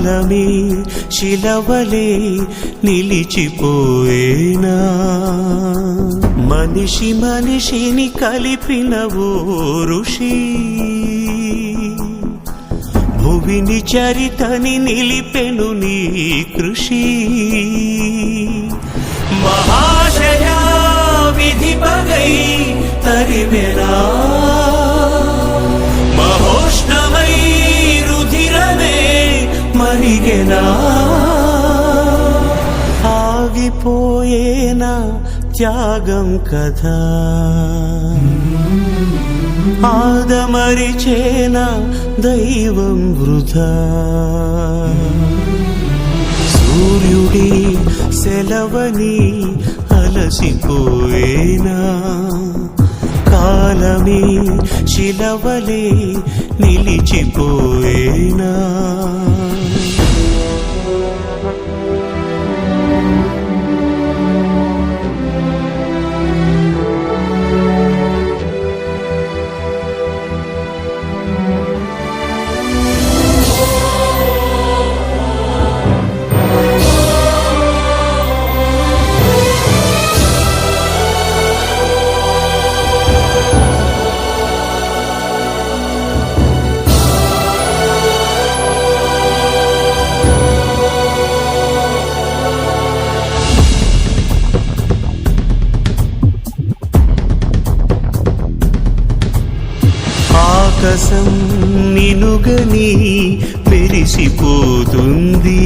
కాలమే శిలవలే నిలిచిపోయేనా మనిషి మనిషిని కలిపిన ఓ ఋషి భువిని చరితని నిలిపెను నీ కృషి మహాశయా విధి పగై తరిమెనా మహోష్ణమై రుధిరమే మరిగెనా ఆగిపోయేనా త్యాగం కదా ఆదమరిచేనా దైవం వృధా సూర్యుడి సెలవని అలసిపోయేనా కాలమే శిలవలే నిలిచిపోయేనా ఆకాశం నినుగని మెరిసిపోతుంది